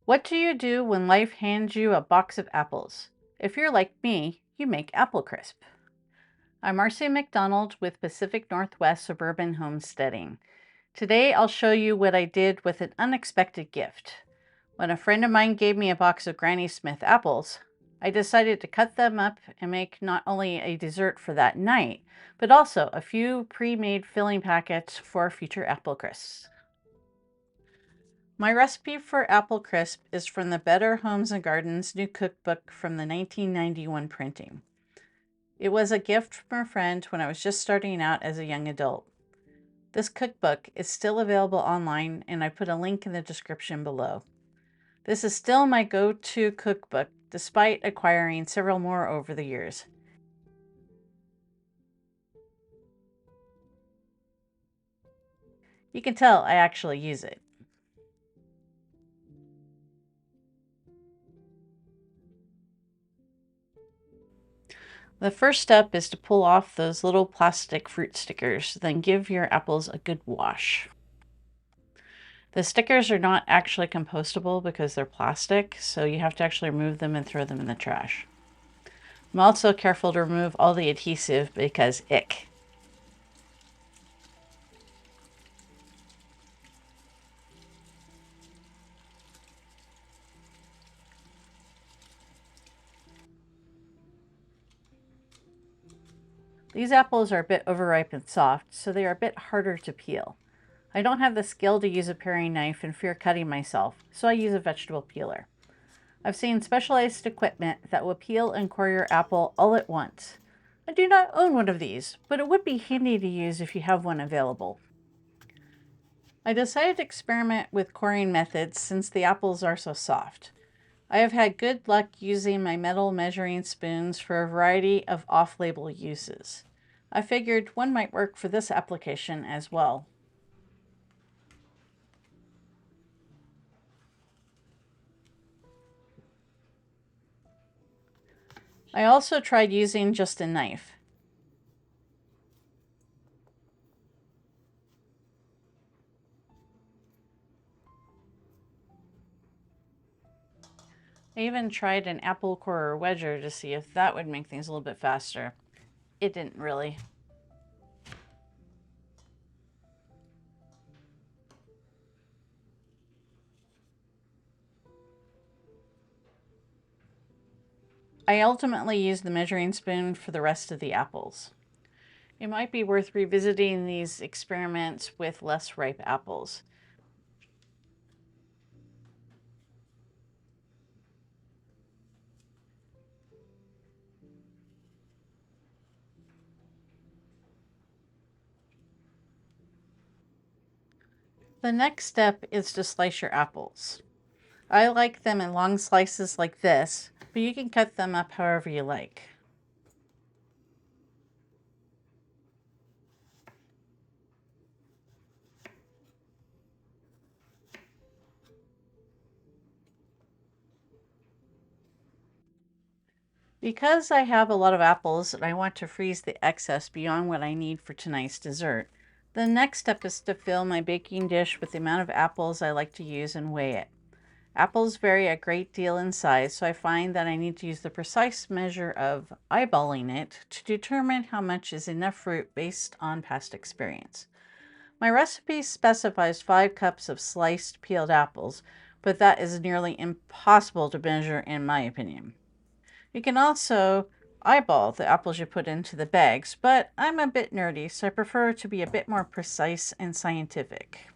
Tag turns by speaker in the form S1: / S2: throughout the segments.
S1: What do you do when life hands you a box of apples? If you're like me, you make apple crisp. I'm Marcy McDonald with Pacific Northwest Suburban Homesteading. Today I'll show you what I did with an unexpected gift. When a friend of mine gave me a box of Granny Smith apples, I decided to cut them up and make not only a dessert for that night, but also a few pre-made filling packets for future apple crisps. My recipe for apple crisp is from the Better Homes and Gardens new cookbook from the 1991 printing. It was a gift from a friend when I was just starting out as a young adult. This cookbook is still available online, and I put a link in the description below. This is still my go-to cookbook, despite acquiring several more over the years. You can tell I actually use it. The first step is to pull off those little plastic fruit stickers, then give your apples a good wash. The stickers are not actually compostable because they're plastic, so you have to actually remove them and throw them in the trash. I'm also careful to remove all the adhesive because ick. These apples are a bit overripe and soft, so they are a bit harder to peel. I don't have the skill to use a paring knife and fear cutting myself, so I use a vegetable peeler. I've seen specialized equipment that will peel and core your apple all at once. I do not own one of these, but it would be handy to use if you have one available. I decided to experiment with coring methods since the apples are so soft. I have had good luck using my metal measuring spoons for a variety of off-label uses. I figured one might work for this application as well. I also tried using just a knife. I even tried an apple corer wedger to see if that would make things a little bit faster. It didn't really. I ultimately used the measuring spoon for the rest of the apples. It might be worth revisiting these experiments with less ripe apples. The next step is to slice your apples. I like them in long slices like this, but you can cut them up however you like. Because I have a lot of apples and I want to freeze the excess beyond what I need for tonight's dessert, the next step is to fill my baking dish with the amount of apples I like to use and weigh it. Apples vary a great deal in size, so I find that I need to use the precise measure of eyeballing it to determine how much is enough fruit based on past experience. My recipe specifies 5 cups of sliced peeled apples, but that is nearly impossible to measure in my opinion. You can also eyeball the apples you put into the bags, but I'm a bit nerdy, so I prefer to be a bit more precise and scientific.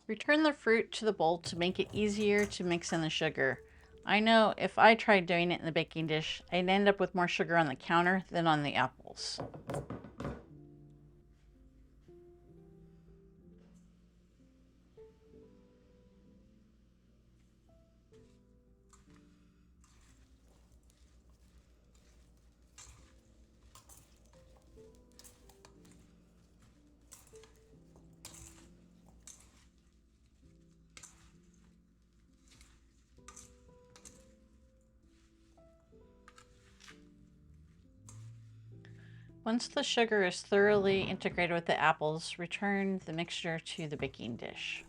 S1: Return the fruit to the bowl to make it easier to mix in the sugar. I know if I tried doing it in the baking dish, I'd end up with more sugar on the counter than on the apples. Once the sugar is thoroughly integrated with the apples, return the mixture to the baking dish.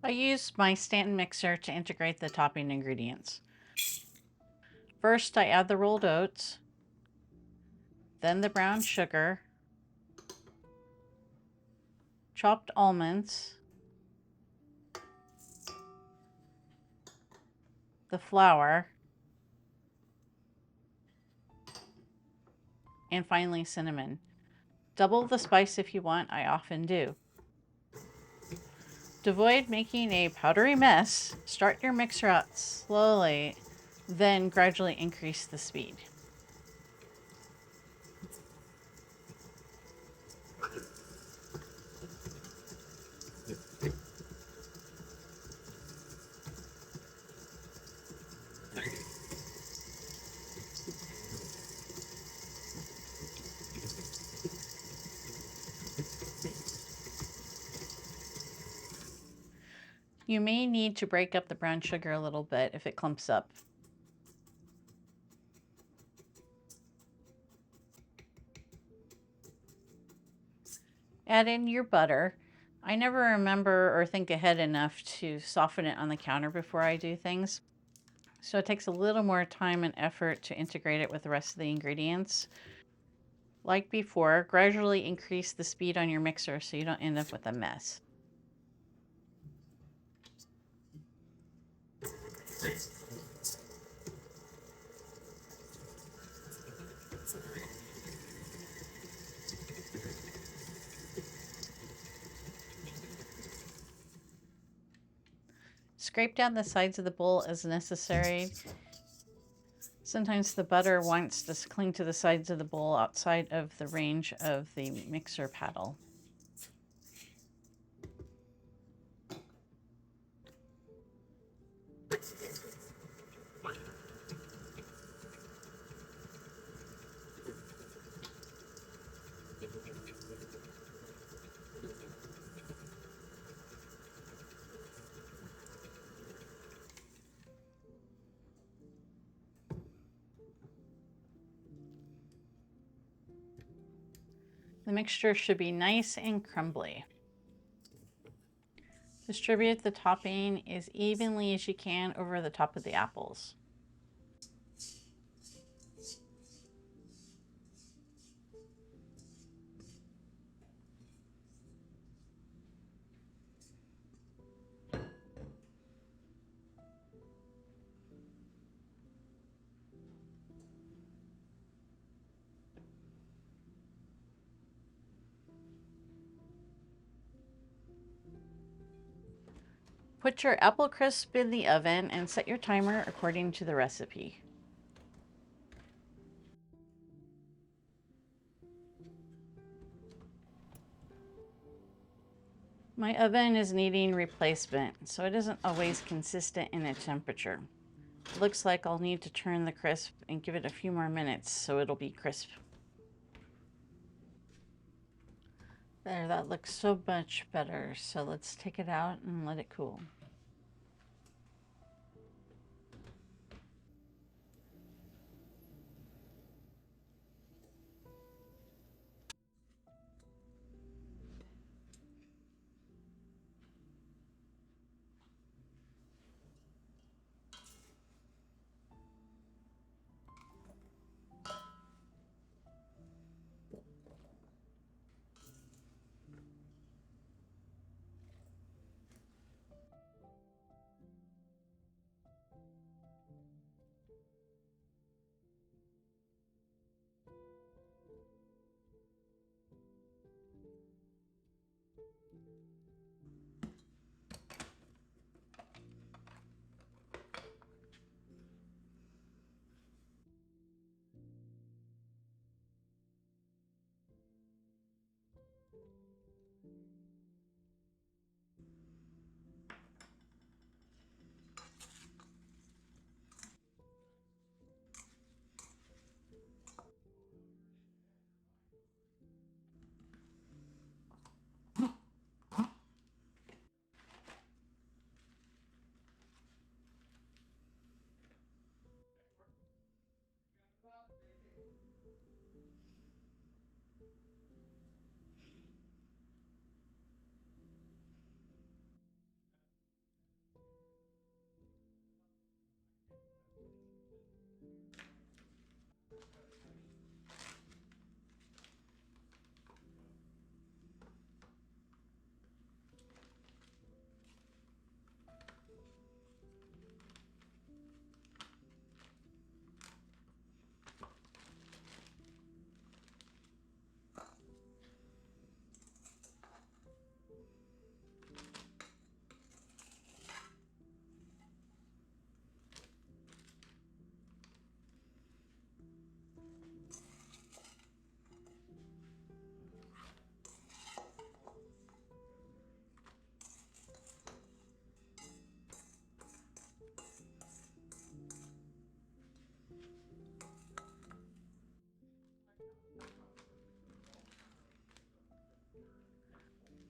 S1: I use my stand mixer to integrate the topping ingredients. First, I add the rolled oats, then the brown sugar, chopped almonds, the flour, and finally cinnamon. Double the spice if you want, I often do. To avoid making a powdery mess, start your mixer out slowly, then gradually increase the speed. You may need to break up the brown sugar a little bit if it clumps up. Add in your butter. I never remember or think ahead enough to soften it on the counter before I do things. So it takes a little more time and effort to integrate it with the rest of the ingredients. Like before, gradually increase the speed on your mixer so you don't end up with a mess. Scrape down the sides of the bowl as necessary. Sometimes the butter wants to cling to the sides of the bowl outside of the range of the mixer paddle. The mixture should be nice and crumbly. Distribute the topping as evenly as you can over the top of the apples. Put your apple crisp in the oven and set your timer according to the recipe. My oven is needing replacement, so it isn't always consistent in its temperature. It looks like I'll need to turn the crisp and give it a few more minutes so it'll be crisp. There, that looks so much better. So let's take it out and let it cool.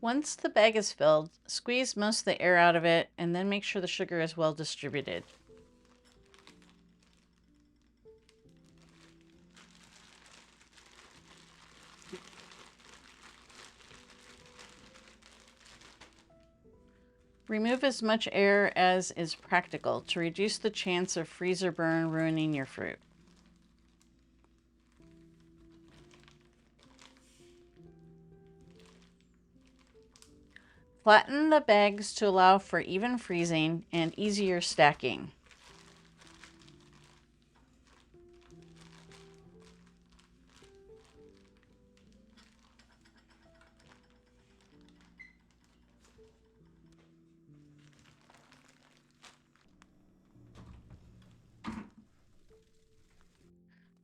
S1: Once the bag is filled, squeeze most of the air out of it and then make sure the sugar is well distributed. Remove as much air as is practical to reduce the chance of freezer burn ruining your fruit. Flatten the bags to allow for even freezing and easier stacking.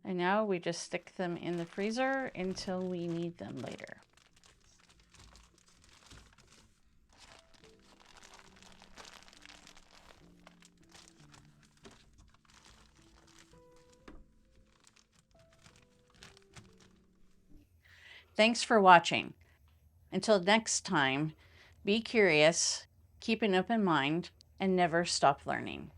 S1: And now we just stick them in the freezer until we need them later. Thanks for watching. Until next time, be curious, keep an open mind, and never stop learning.